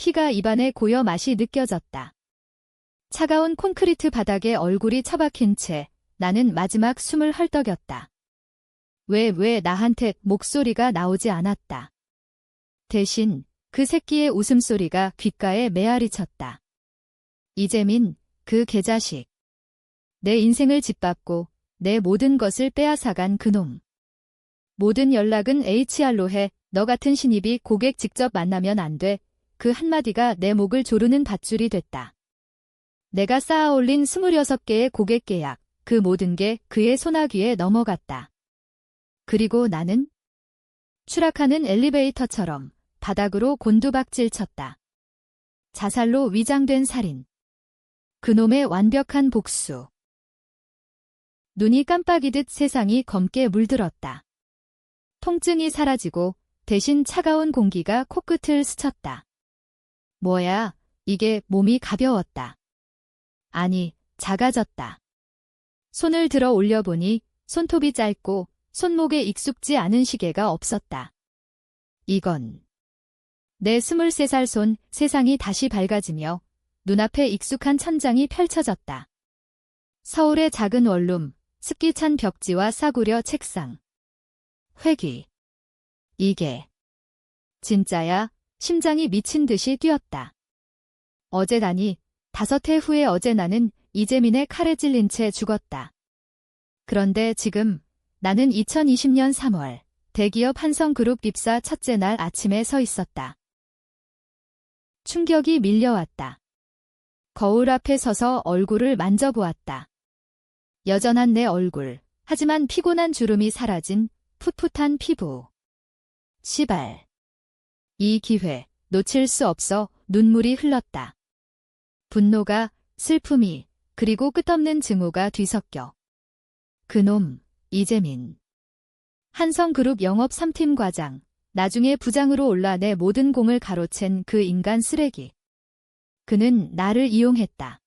피가 입안에 고여 맛이 느껴졌다. 차가운 콘크리트 바닥에 얼굴이 처박힌 채 나는 마지막 숨을 헐떡였다. 왜 나한테 목소리가 나오지 않았다. 대신 그 새끼의 웃음소리가 귓가에 메아리 쳤다. 이재민, 그 개자식. 내 인생을 짓밟고 내 모든 것을 빼앗아간 그놈. 모든 연락은 HR로 해. 너 같은 신입이 고객 직접 만나면 안 돼. 그 한마디가 내 목을 조르는 밧줄이 됐다. 내가 쌓아올린 26개의 고객 계약, 그 모든 게 그의 소나귀에 넘어갔다. 그리고 나는 추락하는 엘리베이터처럼 바닥으로 곤두박질 쳤다. 자살로 위장된 살인. 그놈의 완벽한 복수. 눈이 깜빡이듯 세상이 검게 물들었다. 통증이 사라지고 대신 차가운 공기가 코끝을 스쳤다. 뭐야, 이게 몸이 가벼웠다. 아니, 작아졌다. 손을 들어 올려보니 손톱이 짧고 손목에 익숙지 않은 시계가 없었다. 이건 내 23살 손. 세상이 다시 밝아지며 눈앞에 익숙한 천장이 펼쳐졌다. 서울의 작은 원룸, 습기 찬 벽지와 싸구려 책상. 회귀. 이게 진짜야? 심장이 미친 듯이 뛰었다. 어제다니, 5해 후에 어제 나는 이재민의 칼에 찔린 채 죽었다. 그런데 지금 나는 2020년 3월 대기업 한성그룹 입사 첫째 날 아침에 서 있었다. 충격이 밀려왔다. 거울 앞에 서서 얼굴을 만져보았다. 여전한 내 얼굴, 하지만 피곤한 주름이 사라진 풋풋한 피부. 시발. 이 기회 놓칠 수 없어. 눈물이 흘렀다. 분노가, 슬픔이, 그리고 끝없는 증오가 뒤섞여. 그놈, 이재민. 한성그룹 영업 3팀 과장, 나중에 부장으로 올라 내 모든 공을 가로챈 그 인간 쓰레기. 그는 나를 이용했다.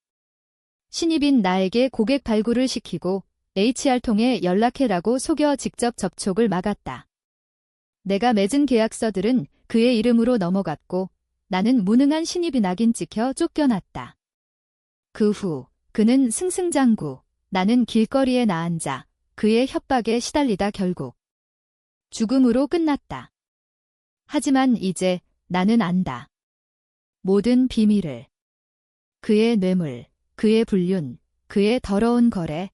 신입인 나에게 고객 발굴을 시키고 HR통에 연락해라고 속여 직접 접촉을 막았다. 내가 맺은 계약서들은 그의 이름으로 넘어갔고 나는 무능한 신입이 낙인 찍혀 쫓겨났다. 그 후 그는 승승장구, 나는 길거리에 나앉아 그의 협박에 시달리다 결국 죽음으로 끝났다. 하지만 이제 나는 안다. 모든 비밀을. 그의 뇌물, 그의 불륜, 그의 더러운 거래.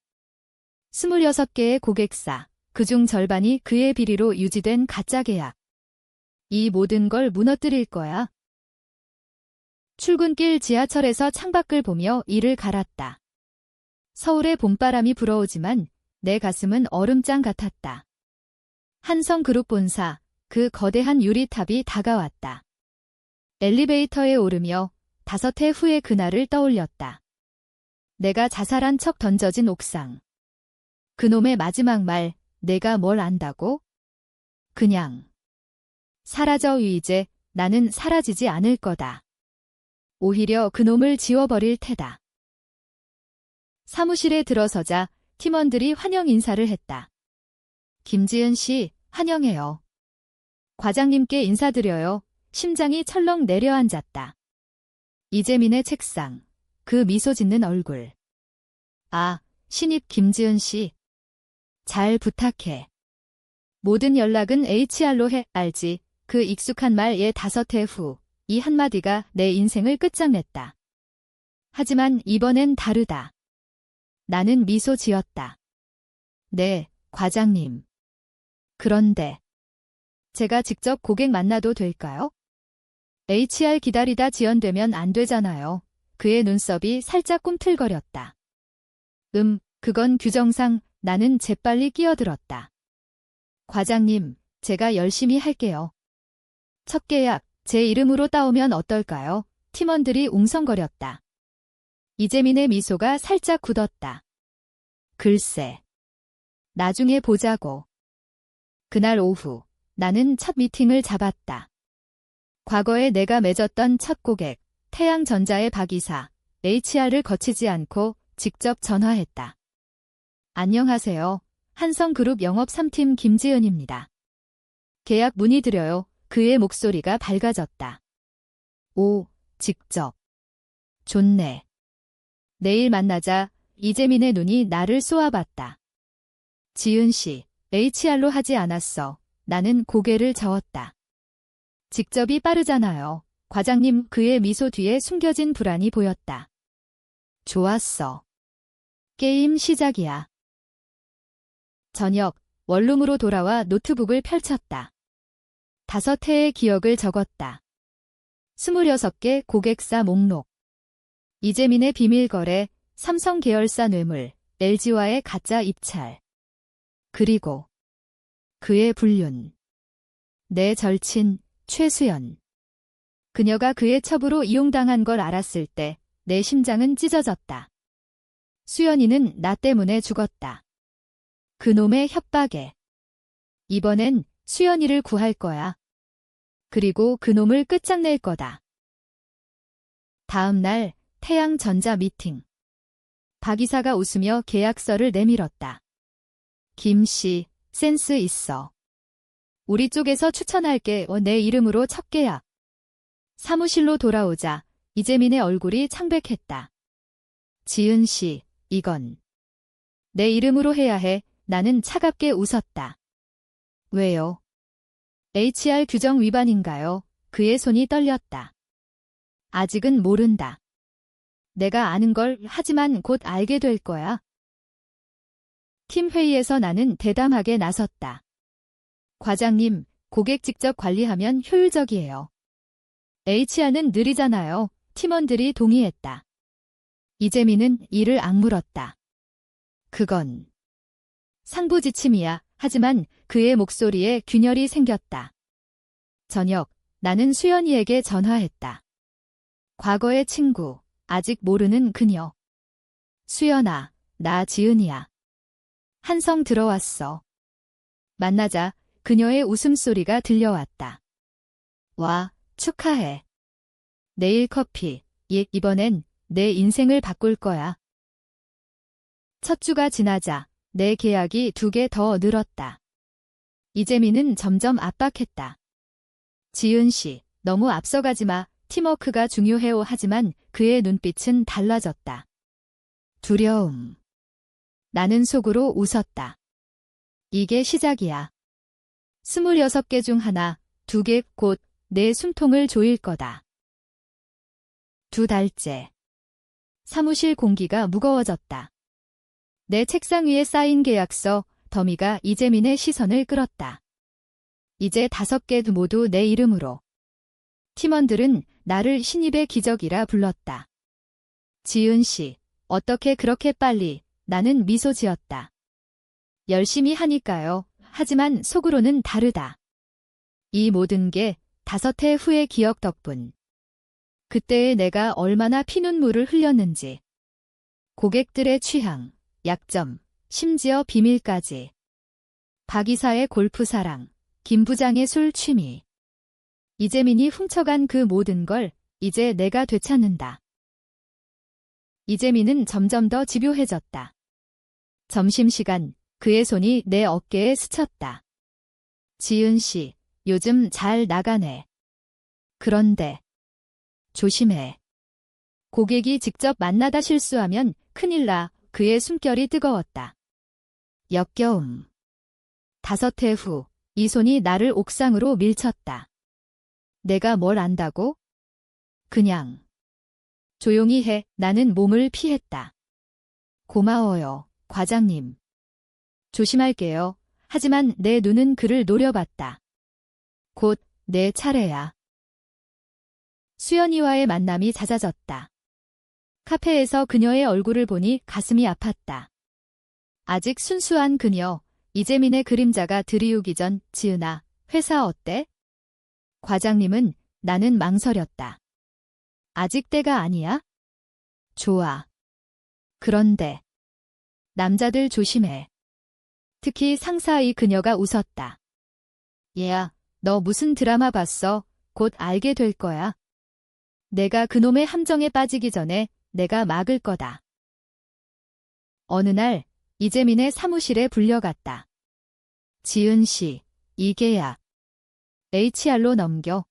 26개의 고객사, 그중 절반이 그의 비리로 유지된 가짜 계약. 이 모든 걸 무너뜨릴 거야. 출근길 지하철에서 창밖을 보며 이를 갈았다. 서울의 봄바람이 불어오지만 내 가슴은 얼음장 같았다. 한성그룹 본사, 그 거대한 유리탑이 다가왔다. 엘리베이터에 오르며 5해 후의 그날을 떠올렸다. 내가 자살한 척 던져진 옥상. 그놈의 마지막 말, 내가 뭘 안다고? 그냥 사라져. 이제 나는 사라지지 않을 거다. 오히려 그놈을 지워버릴 테다. 사무실에 들어서자 팀원들이 환영 인사를 했다. 김지은 씨, 환영해요. 과장님께 인사드려요. 심장이 철렁 내려앉았다. 이재민의 책상, 그 미소 짓는 얼굴. 아, 신입 김지은 씨. 잘 부탁해. 모든 연락은 HR로 해. 알지? 그 익숙한 말의 5해 후, 이 한마디가 내 인생을 끝장냈다. 하지만 이번엔 다르다. 나는 미소 지었다. 네, 과장님. 그런데 제가 직접 고객 만나도 될까요? HR 기다리다 지연되면 안 되잖아요. 그의 눈썹이 살짝 꿈틀거렸다. 그건 규정상. 나는 재빨리 끼어들었다. 과장님, 제가 열심히 할게요. 첫 계약, 제 이름으로 따오면 어떨까요? 팀원들이 웅성거렸다. 이재민의 미소가 살짝 굳었다. 글쎄. 나중에 보자고. 그날 오후, 나는 첫 미팅을 잡았다. 과거에 내가 맺었던 첫 고객, 태양전자의 박 이사, HR을 거치지 않고 직접 전화했다. 안녕하세요. 한성그룹 영업 3팀 김지은입니다. 계약 문의드려요. 그의 목소리가 밝아졌다. 오, 직접. 좋네. 내일 만나자. 이재민의 눈이 나를 쏘아봤다. 지은 씨, HR로 하지 않았어. 나는 고개를 저었다. 직접이 빠르잖아요. 과장님. 그의 미소 뒤에 숨겨진 불안이 보였다. 좋았어. 게임 시작이야. 저녁, 원룸으로 돌아와 노트북을 펼쳤다. 5회의 기억을 적었다. 26개 고객사 목록. 이재민의 비밀거래, 삼성 계열사 뇌물, LG와의 가짜 입찰. 그리고 그의 불륜. 내 절친, 최수연. 그녀가 그의 첩으로 이용당한 걸 알았을 때 내 심장은 찢어졌다. 수연이는 나 때문에 죽었다. 그놈의 협박에. 이번엔 수연이를 구할 거야. 그리고 그놈을 끝장낼 거다. 다음 날 태양전자 미팅. 박 이사가 웃으며 계약서를 내밀었다. 김 씨, 센스 있어. 우리 쪽에서 추천할게. 내 이름으로 첫 계약. 사무실로 돌아오자 이재민의 얼굴이 창백했다. 지은 씨, 이건 내 이름으로 해야 해. 나는 차갑게 웃었다. 왜요? HR 규정 위반인가요? 그의 손이 떨렸다. 아직은 모른다. 내가 아는 걸 하지만 곧 알게 될 거야. 팀 회의에서 나는 대담하게 나섰다. 과장님, 고객 직접 관리하면 효율적이에요. HR는 느리잖아요. 팀원들이 동의했다. 이재민은 이를 악물었다. 그건 상부 지침이야. 하지만 그의 목소리에 균열이 생겼다. 저녁, 나는 수연이에게 전화했다. 과거의 친구, 아직 모르는 그녀. 수연아, 나 지은이야. 한성 들어왔어. 만나자. 그녀의 웃음소리가 들려왔다. 와, 축하해. 내일 커피. 이번엔 내 인생을 바꿀 거야. 첫 주가 지나자 내 계약이 2개 더 늘었다. 이재민은 점점 압박했다. 지은 씨, 너무 앞서가지 마. 팀워크가 중요해요. 하지만 그의 눈빛은 달라졌다. 두려움. 나는 속으로 웃었다. 이게 시작이야. 26개 중 하나, 2개 곧 내 숨통을 조일 거다. 2달째. 사무실 공기가 무거워졌다. 내 책상 위에 쌓인 계약서, 더미가 이재민의 시선을 끌었다. 이제 5개 모두 내 이름으로. 팀원들은 나를 신입의 기적이라 불렀다. 지은 씨, 어떻게 그렇게 빨리? 나는 미소 지었다. 열심히 하니까요. 하지만 속으로는 다르다. 이 모든 게 5해 후의 기억 덕분. 그때의 내가 얼마나 피눈물을 흘렸는지. 고객들의 취향, 약점, 심지어 비밀까지. 박 이사의 골프 사랑, 김 부장의 술 취미. 이재민이 훔쳐간 그 모든 걸 이제 내가 되찾는다. 이재민은 점점 더 집요해졌다. 점심시간, 그의 손이 내 어깨에 스쳤다. 지은 씨, 요즘 잘 나가네. 그런데 조심해. 고객이 직접 만나다 실수하면 큰일 나. 그의 숨결이 뜨거웠다. 역겨움. 5해 후, 이 손이 나를 옥상으로 밀쳤다. 내가 뭘 안다고? 그냥 조용히 해. 나는 몸을 피했다. 고마워요, 과장님. 조심할게요. 하지만 내 눈은 그를 노려봤다. 곧 내 차례야. 수연이와의 만남이 잦아졌다. 카페에서 그녀의 얼굴을 보니 가슴이 아팠다. 아직 순수한 그녀, 이재민의 그림자가 들이우기 전. 지은아, 회사 어때? 과장님은. 나는 망설였다. 아직 때가 아니야? 좋아. 그런데 남자들 조심해. 특히 상사의. 그녀가 웃었다. 얘야, 너 무슨 드라마 봤어? 곧 알게 될 거야. 내가 그놈의 함정에 빠지기 전에 내가 막을 거다. 어느 날 이재민의 사무실에 불려갔다. 지은 씨, 이 계약 HR로 넘겨.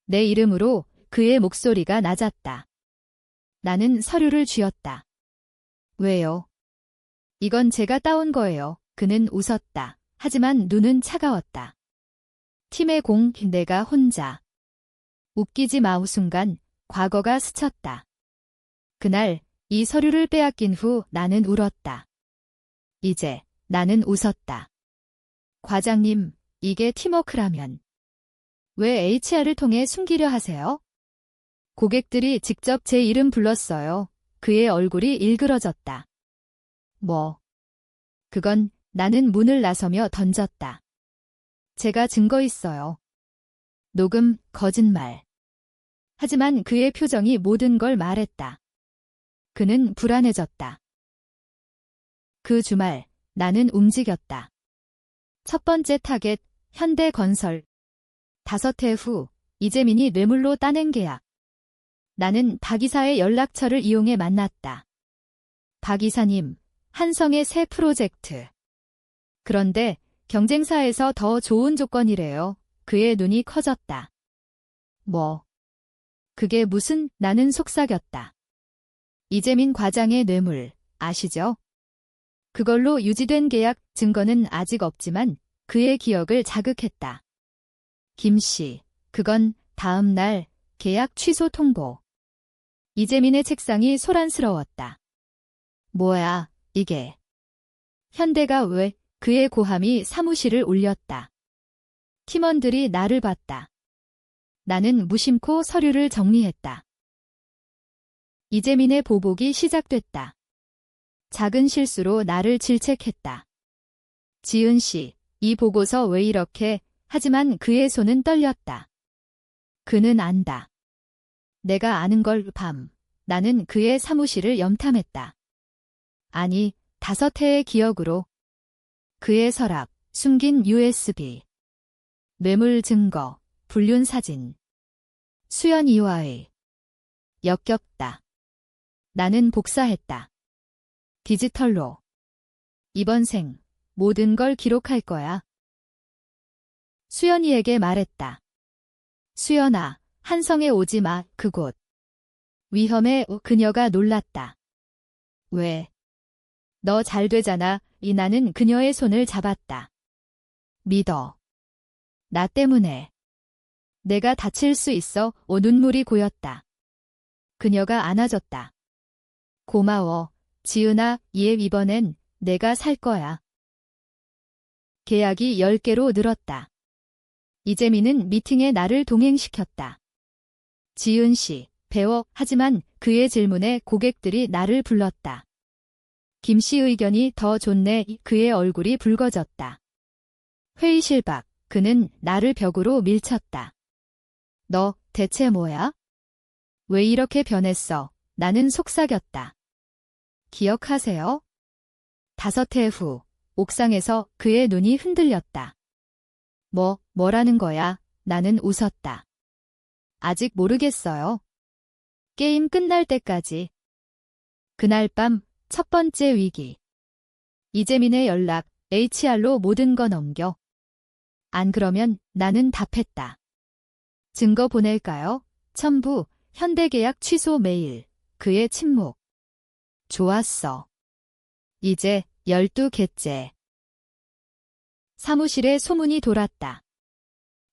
내 이름으로 그의 목소리가 낮았다. 나는 서류를 쥐었다. 왜요? 이건 제가 따온 거예요. 그는 웃었다. 하지만 눈은 차가웠다. 팀의 공, 내가 혼자. 웃기지 마우 순간 과거가 스쳤다. 그날 이 서류를 빼앗긴 후 나는 울었다. 이제 나는 웃었다. 과장님, 이게 팀워크라면 왜 HR을 통해 숨기려 하세요? 고객들이 직접 제 이름 불렀어요. 그의 얼굴이 일그러졌다. 뭐? 그건 나는 문을 나서며 던졌다. 제가 증거 있어요. 녹음, 거짓말. 하지만 그의 표정이 모든 걸 말했다. 그는 불안해졌다. 그 주말 나는 움직였다. 첫 번째 타겟, 현대건설. 5해 후 이재민이 뇌물로 따낸 계약. 나는 박 이사의 연락처를 이용해 만났다. 박 이사님, 한성의 새 프로젝트. 그런데 경쟁사에서 더 좋은 조건이래요. 그의 눈이 커졌다. 뭐? 그게 무슨, 나는 속삭였다. 이재민 과장의 뇌물, 아시죠? 그걸로 유지된 계약 증거는 아직 없지만 그의 기억을 자극했다. 김 씨, 그건 다음 날 계약 취소 통보. 이재민의 책상이 소란스러웠다. 뭐야, 이게. 현대가 왜, 그의 고함이 사무실을 울렸다. 팀원들이 나를 봤다. 나는 무심코 서류를 정리했다. 이재민의 보복이 시작됐다. 작은 실수로 나를 질책했다. 지은 씨, 이 보고서 왜 이렇게, 하지만 그의 손은 떨렸다. 그는 안다. 내가 아는 걸 밤, 나는 그의 사무실을 염탐했다. 아니, 5해의 기억으로. 그의 서랍, 숨긴 USB. 뇌물 증거, 불륜 사진. 수연 이와의. 역겹다. 나는 복사했다. 디지털로. 이번 생, 모든 걸 기록할 거야. 수연이에게 말했다. 수연아, 한성에 오지 마, 그곳. 위험해. 그녀가 놀랐다. 왜? 너 잘 되잖아. 나는 그녀의 손을 잡았다. 믿어. 나 때문에. 내가 다칠 수 있어. 눈물이 고였다. 그녀가 안아줬다. 고마워. 지은아, 이번엔 내가 살 거야. 계약이 10개로 늘었다. 이재민은 미팅에 나를 동행시켰다. 지은 씨, 배워. 하지만 그의 질문에 고객들이 나를 불렀다. 김 씨 의견이 더 좋네. 그의 얼굴이 붉어졌다. 회의실 밖, 그는 나를 벽으로 밀쳤다. 너 대체 뭐야? 왜 이렇게 변했어? 나는 속삭였다. 기억하세요? 5해 후, 옥상에서 그의 눈이 흔들렸다. 뭐라는 거야? 나는 웃었다. 아직 모르겠어요. 게임 끝날 때까지. 그날 밤, 첫 번째 위기. 이재민의 연락, HR로 모든 거 넘겨. 안 그러면 나는 답했다. 증거 보낼까요? 첨부, 현대계약 취소 메일. 그의 침묵. 좋았어. 이제 12개째. 사무실에 소문이 돌았다.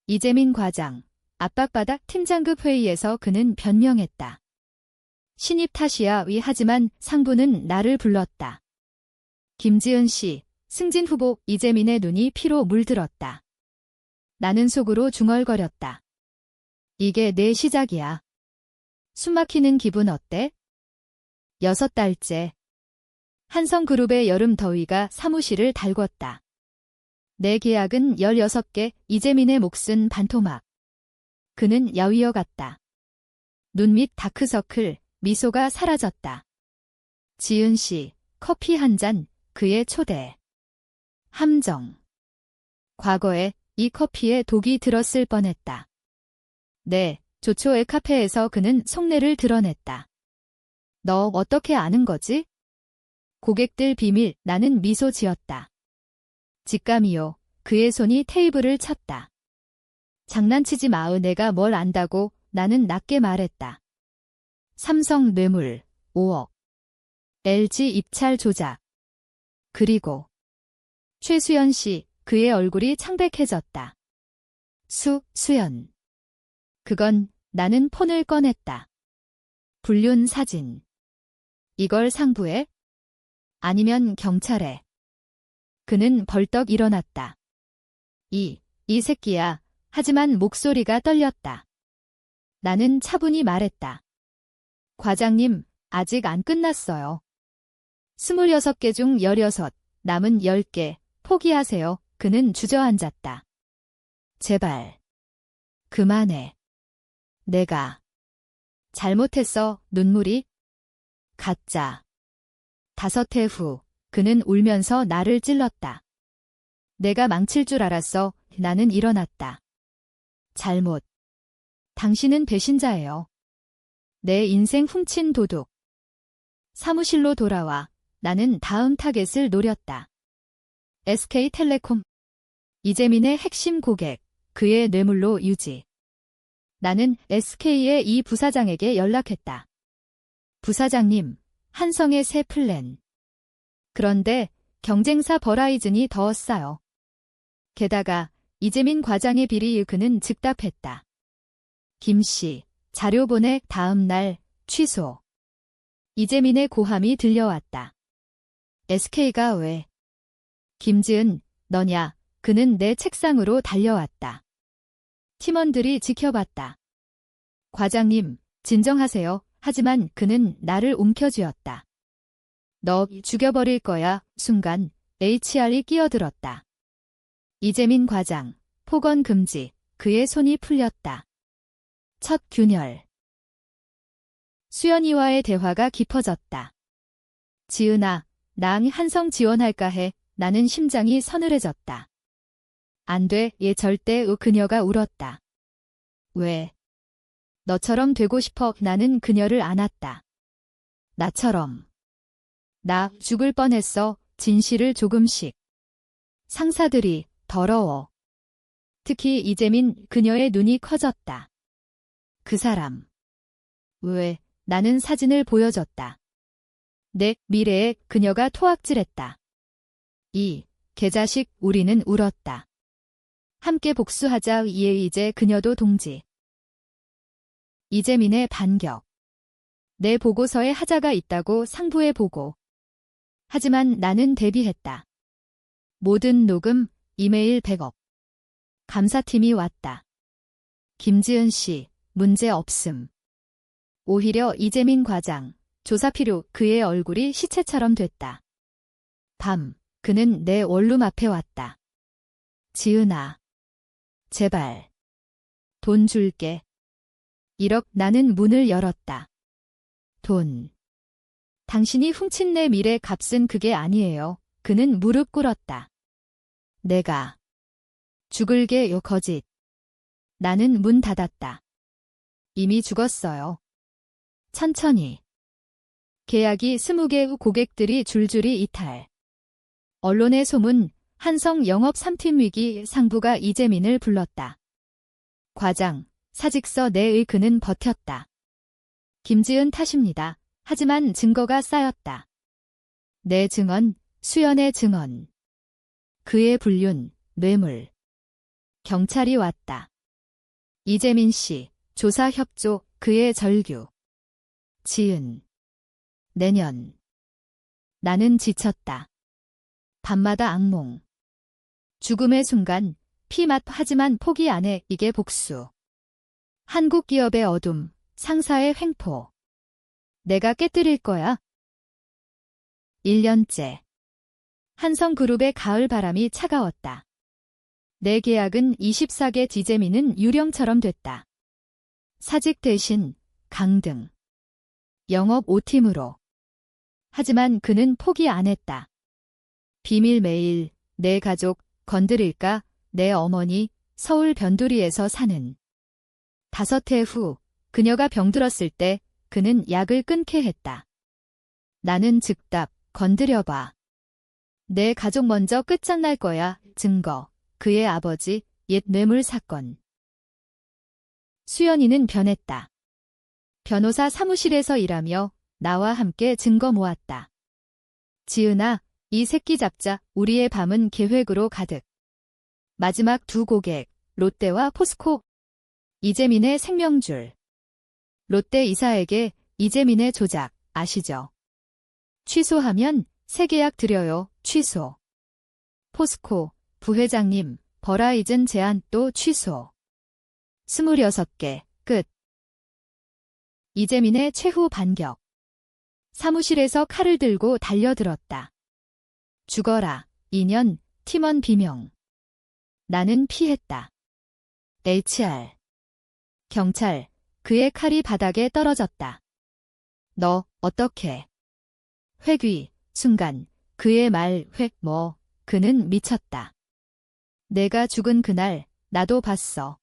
이재민 과장, 압박받아 팀장급 회의에서 그는 변명했다. 신입 탓이야. 하지만 상부는 나를 불렀다. 김지은 씨, 승진 후보. 이재민의 눈이 피로 물들었다. 나는 속으로 중얼거렸다. 이게 내 시작이야. 숨막히는 기분 어때? 6달째. 한성그룹의 여름 더위가 사무실을 달궜다. 내 계약은 16개, 이재민의 몫은 반토막. 그는 야위어 같다. 눈 밑 다크서클, 미소가 사라졌다. 지은 씨, 커피 한 잔, 그의 초대. 함정. 과거에 이 커피에 독이 들었을 뻔했다. 네, 조초의 카페에서 그는 속내를 드러냈다. 너 어떻게 아는 거지? 고객들 비밀. 나는 미소 지었다. 직감이요. 그의 손이 테이블을 쳤다. 장난치지 마으. 내가 뭘 안다고. 나는 낮게 말했다. 삼성 뇌물 5억. LG 입찰 조작. 그리고 최수연 씨, 그의 얼굴이 창백해졌다. 수연. 그건 나는 폰을 꺼냈다. 불륜 사진. 이걸 상부에? 아니면 경찰에? 그는 벌떡 일어났다. 이 새끼야. 하지만 목소리가 떨렸다. 나는 차분히 말했다. 과장님, 아직 안 끝났어요. 26개 중 16, 남은 10개, 포기하세요. 그는 주저앉았다. 제발. 그만해. 내가 잘못했어. 눈물이 가짜. 5해 후, 그는 울면서 나를 찔렀다. 내가 망칠 줄 알았어. 나는 일어났다. 잘못. 당신은 배신자예요. 내 인생 훔친 도둑. 사무실로 돌아와 나는 다음 타겟을 노렸다. SK텔레콤. 이재민의 핵심 고객, 그의 뇌물로 유지. 나는 SK의 이 부사장에게 연락했다. 부사장님, 한성의 새 플랜. 그런데 경쟁사 버라이즌이 더 싸요. 게다가 이재민 과장의 비리. 그는 즉답했다. 김씨, 자료 보내. 다음 날 취소. 이재민의 고함이 들려왔다. SK가 왜? 김지은, 너냐? 그는 내 책상으로 달려왔다. 팀원들이 지켜봤다. 과장님, 진정하세요. 하지만 그는 나를 움켜쥐었다. 너 죽여버릴 거야. 순간 HR이 끼어들었다. 이재민 과장, 폭언 금지. 그의 손이 풀렸다. 첫 균열. 수연이와의 대화가 깊어졌다. 지은아, 나 한성 지원할까 해. 나는 심장이 서늘해졌다. 안 돼, 얘 절대. 그녀가 울었다. 왜? 너처럼 되고 싶어. 나는 그녀를 안았다. 나처럼. 나 죽을 뻔했어. 진실을 조금씩. 상사들이 더러워. 특히 이재민. 그녀의 눈이 커졌다. 그 사람. 왜? 나는 사진을 보여줬다. 내 미래에. 그녀가 토악질했다. 이 개자식. 우리는 울었다. 함께 복수하자. 이제 그녀도 동지. 이재민의 반격. 내 보고서에 하자가 있다고 상부에 보고. 하지만 나는 대비했다. 모든 녹음, 이메일 100억. 감사팀이 왔다. 김지은 씨, 문제 없음. 오히려 이재민 과장, 조사 필요. 그의 얼굴이 시체처럼 됐다. 밤, 그는 내 원룸 앞에 왔다. 지은아. 제발. 돈 줄게. 1억. 나는 문을 열었다. 돈. 당신이 훔친 내 미래 값은 그게 아니에요. 그는 무릎 꿇었다. 내가. 죽을게요. 거짓. 나는 문 닫았다. 이미 죽었어요. 천천히. 계약이 20개 후 고객들이 줄줄이 이탈. 언론의 소문. 한성 영업 3팀 위기. 상부가 이재민을 불렀다. 과장, 사직서 내의. 그는 버텼다. 김지은 탓입니다. 하지만 증거가 쌓였다. 내 증언, 수연의 증언. 그의 불륜, 뇌물. 경찰이 왔다. 이재민 씨, 조사 협조. 그의 절규. 지은. 내년. 나는 지쳤다. 밤마다 악몽. 죽음의 순간, 피맛. 하지만 포기 안 해. 이게 복수. 한국 기업의 어둠, 상사의 횡포. 내가 깨뜨릴 거야. 1년째. 한성그룹의 가을 바람이 차가웠다. 내 계약은 24개. 이재민은 유령처럼 됐다. 사직 대신 강등. 영업 5팀으로. 하지만 그는 포기 안 했다. 비밀 메일. 내 가족 건드릴까? 내 어머니 서울 변두리에서 사는. 5해 후 그녀가 병들었을 때 그는 약을 끊게 했다. 나는 즉답. 건드려봐. 내 가족 먼저 끝장날 거야. 증거. 그의 아버지 옛 뇌물 사건. 수연이는 변했다. 변호사 사무실에서 일하며 나와 함께 증거 모았다. 지은아, 이 새끼 잡자. 우리의 밤은 계획으로 가득. 마지막 두 고객, 롯데와 포스코. 이재민의 생명줄. 롯데 이사에게 이재민의 조작 아시죠? 취소하면 새 계약 드려요. 취소. 포스코, 부회장님, 버라이즌 제안 또 취소. 26개, 끝. 이재민의 최후 반격. 사무실에서 칼을 들고 달려들었다. 죽어라, 2년, 팀원 비명. 나는 피했다. HR. 경찰, 그의 칼이 바닥에 떨어졌다. 너, 어떻게? 회귀, 순간, 그의 말, 그는 미쳤다. 내가 죽은 그날, 나도 봤어.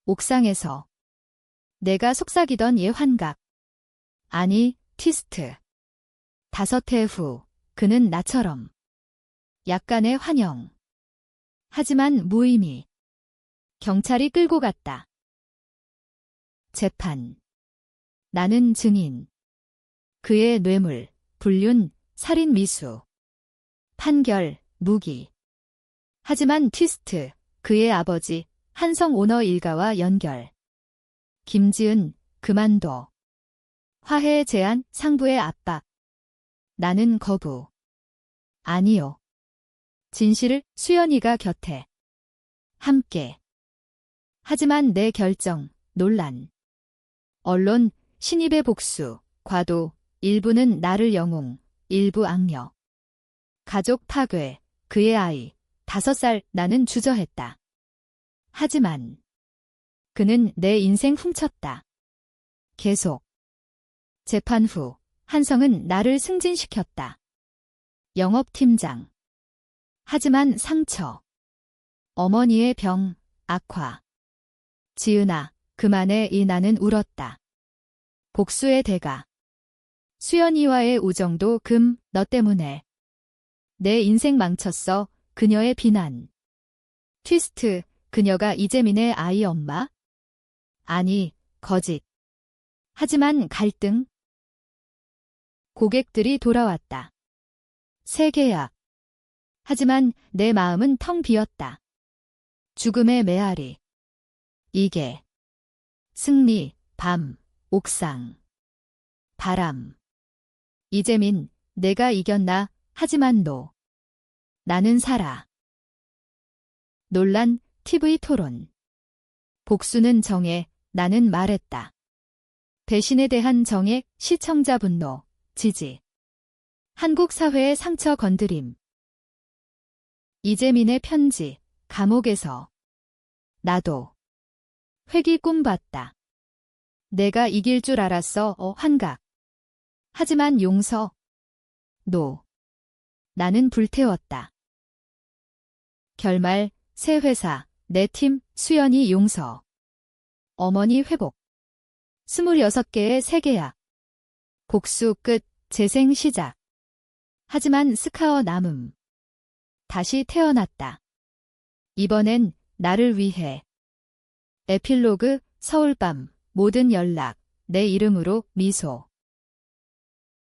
옥상에서. 내가 속삭이던 얘 환각. 아니, 티스트. 5해 후, 그는 나처럼. 약간의 환영. 하지만 무의미. 경찰이 끌고 갔다. 재판. 나는 증인. 그의 뇌물, 불륜, 살인 미수. 판결, 무기. 하지만 트위스트, 그의 아버지, 한성 오너 일가와 연결. 김지은, 그만둬. 화해 제안, 상부의 압박. 나는 거부. 아니요. 진실을 수연이가 곁에. 함께. 하지만 내 결정, 논란. 언론, 신입의 복수, 과도, 일부는 나를 영웅, 일부 악녀. 가족 파괴, 그의 아이, 5살, 나는 주저했다. 하지만 그는 내 인생 훔쳤다. 계속. 재판 후 한성은 나를 승진시켰다. 영업팀장. 하지만 상처. 어머니의 병, 악화. 지은아, 그만해. 이 나는 울었다. 복수의 대가. 수연이와의 우정도 금, 너 때문에. 내 인생 망쳤어. 그녀의 비난. 트위스트, 그녀가 이재민의 아이 엄마? 아니, 거짓. 하지만 갈등. 고객들이 돌아왔다. 새 계약. 하지만 내 마음은 텅 비었다. 죽음의 메아리. 이게. 승리, 밤, 옥상. 바람. 이재민, 내가 이겼나? 하지만 너. 나는 살아. 논란, TV 토론. 복수는 정해, 나는 말했다. 배신에 대한 정액, 시청자 분노, 지지. 한국 사회의 상처 건드림. 이재민의 편지, 감옥에서. 나도. 회기 꿈봤다. 내가 이길 줄 알았어. 환각. 하지만 용서. 노. 나는 불태웠다. 결말, 새 회사, 내 팀, 수연이 용서. 어머니 회복. 26개의 새 계약. 복수 끝, 재생 시작. 하지만 스카어 남음. 다시 태어났다. 이번엔 나를 위해. 에필로그, 서울밤, 모든 연락, 내 이름으로 미소.